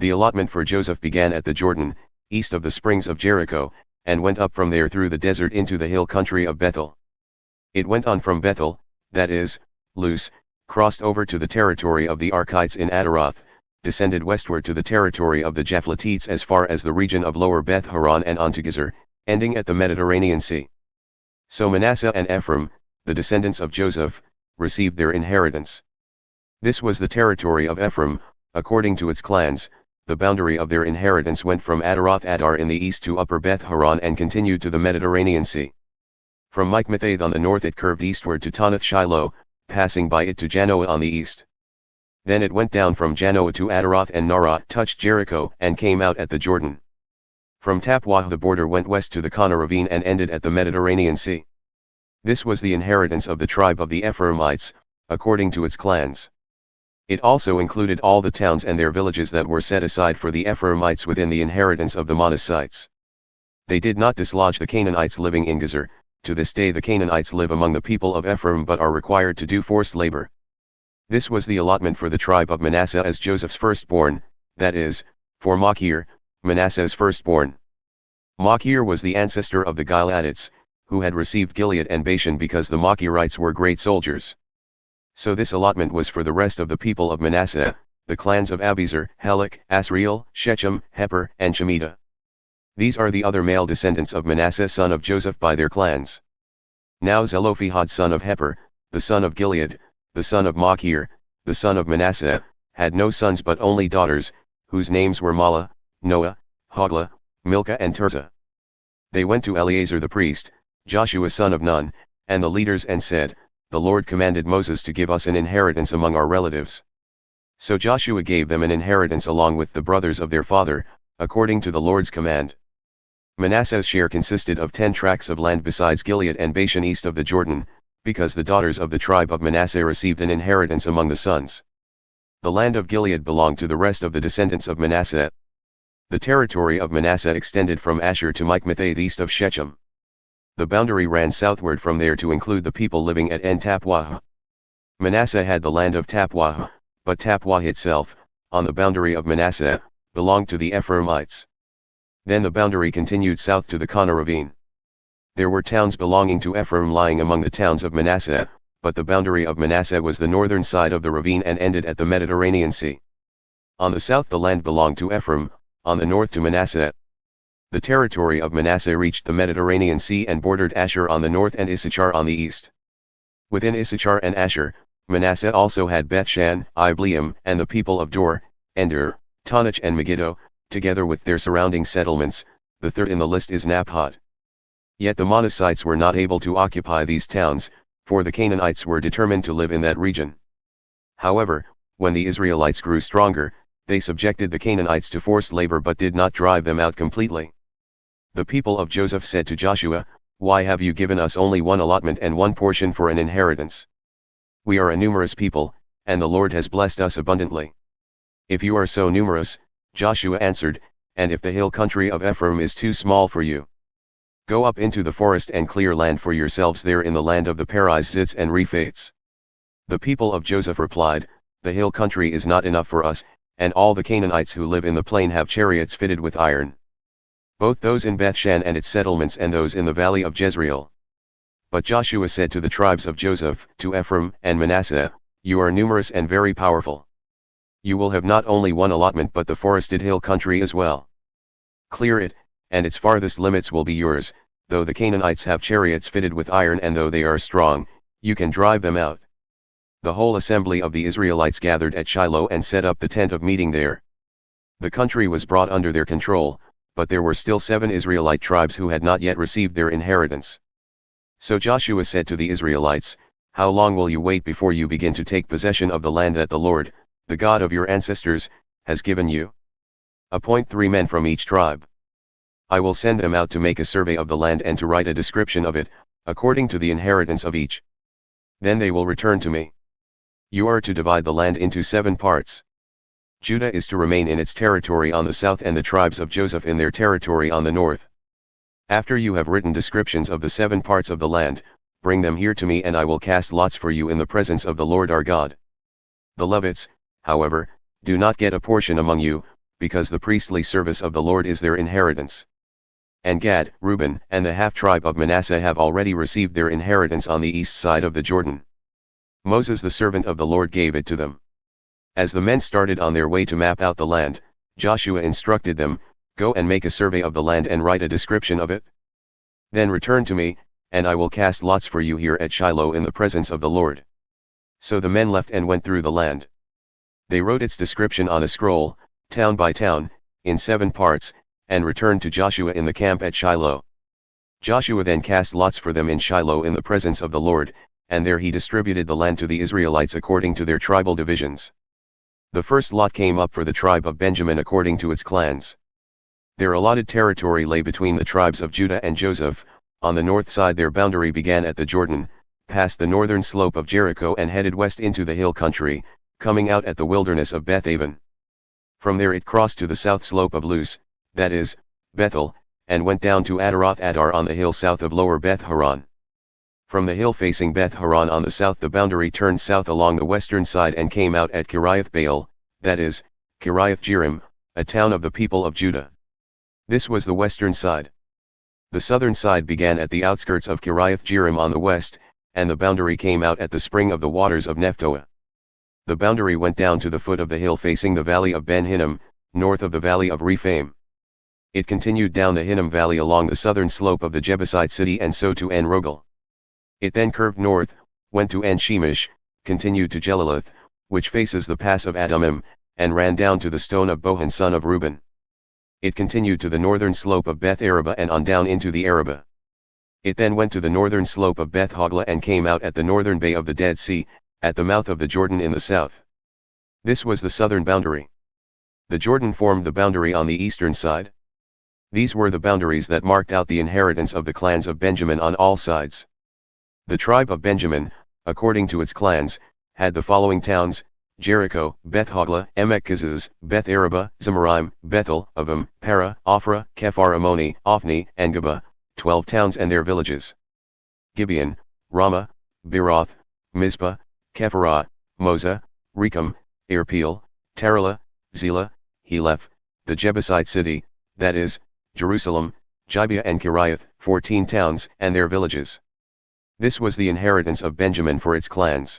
The allotment for Joseph began at the Jordan, east of the springs of Jericho, and went up from there through the desert into the hill country of Bethel. It went on from Bethel, that is, Luz, crossed over to the territory of the Arkites in Ataroth, descended westward to the territory of the Japhletites as far as the region of Lower Beth Horon and on to Gezer, ending at the Mediterranean Sea. So Manasseh and Ephraim, the descendants of Joseph, received their inheritance. This was the territory of Ephraim, according to its clans. The boundary of their inheritance went from Ataroth Addar in the east to Upper Beth Horon and continued to the Mediterranean Sea. From Mikmethath on the north it curved eastward to Taanath Shiloh, passing by it to Janoah on the east. Then it went down from Janoah to Ataroth and Naarah, touched Jericho, and came out at the Jordan. From Tappuah the border went west to the Kanah Ravine and ended at the Mediterranean Sea. This was the inheritance of the tribe of the Ephraimites, according to its clans. It also included all the towns and their villages that were set aside for the Ephraimites within the inheritance of the Manassites. They did not dislodge the Canaanites living in Gezer. To this day the Canaanites live among the people of Ephraim but are required to do forced labor. This was the allotment for the tribe of Manasseh as Joseph's firstborn, that is, for Machir, Manasseh's firstborn. Machir was the ancestor of the Gileadites, who had received Gilead and Bashan because the Machirites were great soldiers. So this allotment was for the rest of the people of Manasseh, the clans of Abiezer, Helek, Asriel, Shechem, Hepher, and Shemida. These are the other male descendants of Manasseh son of Joseph by their clans. Now Zelophehad son of Hepher, the son of Gilead, the son of Machir, the son of Manasseh, had no sons but only daughters, whose names were Mahlah, Noah, Hoglah, Milkah and Tirzah. They went to Eleazar the priest, Joshua son of Nun, and the leaders and said, "The Lord commanded Moses to give us an inheritance among our relatives." So Joshua gave them an inheritance along with the brothers of their father, according to the Lord's command. Manasseh's share consisted of 10 tracts of land besides Gilead and Bashan east of the Jordan, because the daughters of the tribe of Manasseh received an inheritance among the sons. The land of Gilead belonged to the rest of the descendants of Manasseh. The territory of Manasseh extended from Asher to Mikmethath east of Shechem. The boundary ran southward from there to include the people living at En Tappuah. Manasseh had the land of Tappuah, but Tappuah itself, on the boundary of Manasseh, belonged to the Ephraimites. Then the boundary continued south to the Kanah Ravine. There were towns belonging to Ephraim lying among the towns of Manasseh, but the boundary of Manasseh was the northern side of the ravine and ended at the Mediterranean Sea. On the south the land belonged to Ephraim, on the north to Manasseh. The territory of Manasseh reached the Mediterranean Sea and bordered Asher on the north and Issachar on the east. Within Issachar and Asher, Manasseh also had Beth Shan, Ibleam, and the people of Dor, Ender, Taanach and Megiddo, together with their surrounding settlements. The third in the list is Naphat. Yet the Manassites were not able to occupy these towns, for the Canaanites were determined to live in that region. However, when the Israelites grew stronger, they subjected the Canaanites to forced labor but did not drive them out completely. The people of Joseph said to Joshua, "Why have you given us only one allotment and one portion for an inheritance? We are a numerous people, and the Lord has blessed us abundantly." "If you are so numerous," Joshua answered, "and if the hill country of Ephraim is too small for you, go up into the forest and clear land for yourselves there in the land of the Perizzites and Rephaites." The people of Joseph replied, "The hill country is not enough for us, and all the Canaanites who live in the plain have chariots fitted with iron. Both those in Beth Shan and its settlements and those in the Valley of Jezreel." But Joshua said to the tribes of Joseph, to Ephraim and Manasseh, "You are numerous and very powerful. You will have not only one allotment but the forested hill country as well. Clear it, and its farthest limits will be yours. Though the Canaanites have chariots fitted with iron and though they are strong, you can drive them out." The whole assembly of the Israelites gathered at Shiloh and set up the tent of meeting there. The country was brought under their control, but there were still 7 Israelite tribes who had not yet received their inheritance. So Joshua said to the Israelites, "How long will you wait before you begin to take possession of the land that the Lord, the God of your ancestors, has given you? Appoint 3 men from each tribe. I will send them out to make a survey of the land and to write a description of it, according to the inheritance of each. Then they will return to me. You are to divide the land into 7 parts. Judah is to remain in its territory on the south and the tribes of Joseph in their territory on the north. After you have written descriptions of the 7 parts of the land, bring them here to me and I will cast lots for you in the presence of the Lord our God. The Levites, however, do not get a portion among you, because the priestly service of the Lord is their inheritance. And Gad, Reuben, and the half-tribe of Manasseh have already received their inheritance on the east side of the Jordan. Moses the servant of the Lord gave it to them. As the men started on their way to map out the land, Joshua instructed them, "Go and make a survey of the land and write a description of it. Then return to me, and I will cast lots for you here at Shiloh in the presence of the Lord." So the men left and went through the land. They wrote its description on a scroll, town by town, in 7 parts, and returned to Joshua in the camp at Shiloh. Joshua then cast lots for them in Shiloh in the presence of the Lord, and there he distributed the land to the Israelites according to their tribal divisions. The first lot came up for the tribe of Benjamin according to its clans. Their allotted territory lay between the tribes of Judah and Joseph. On the north side their boundary began at the Jordan, passed the northern slope of Jericho and headed west into the hill country, coming out at the wilderness of Beth Aven. From there it crossed to the south slope of Luz, that is, Bethel, and went down to Ataroth Addar on the hill south of Lower Beth Horon. From the hill facing Beth Horon on the south the boundary turned south along the western side and came out at Kiriath Baal, that is, Kiriath Jearim, a town of the people of Judah. This was the western side. The southern side began at the outskirts of Kiriath Jearim on the west, and the boundary came out at the spring of the waters of Nephtoah. The boundary went down to the foot of the hill facing the valley of Ben Hinnom, north of the valley of Rephaim. It continued down the Hinnom valley along the southern slope of the Jebusite city and so to En Rogel. It then curved north, went to En Shemesh, continued to Jeliloth, which faces the pass of Adumim, and ran down to the stone of Bohan son of Reuben. It continued to the northern slope of Beth Araba and on down into the Araba. It then went to the northern slope of Beth Hogla and came out at the northern bay of the Dead Sea, at the mouth of the Jordan in the south. This was the southern boundary. The Jordan formed the boundary on the eastern side. These were the boundaries that marked out the inheritance of the clans of Benjamin on all sides. The tribe of Benjamin, according to its clans, had the following towns: Jericho, Beth Hogla, Emek-Keziz, Beth Araba, Zemaraim, Bethel, Avim, Para, Ophrah, Kephar Ammoni, Ophni, and Geba, 12 towns and their villages. Gibeon, Ramah, Beeroth, Mizpah, Kephirah, Moza, Rechem, Irpeel, Tarala, Zelah, Heleph, the Jebusite city, that is, Jerusalem, Gibeah and Kiriath, 14 towns and their villages. This was the inheritance of Benjamin for its clans.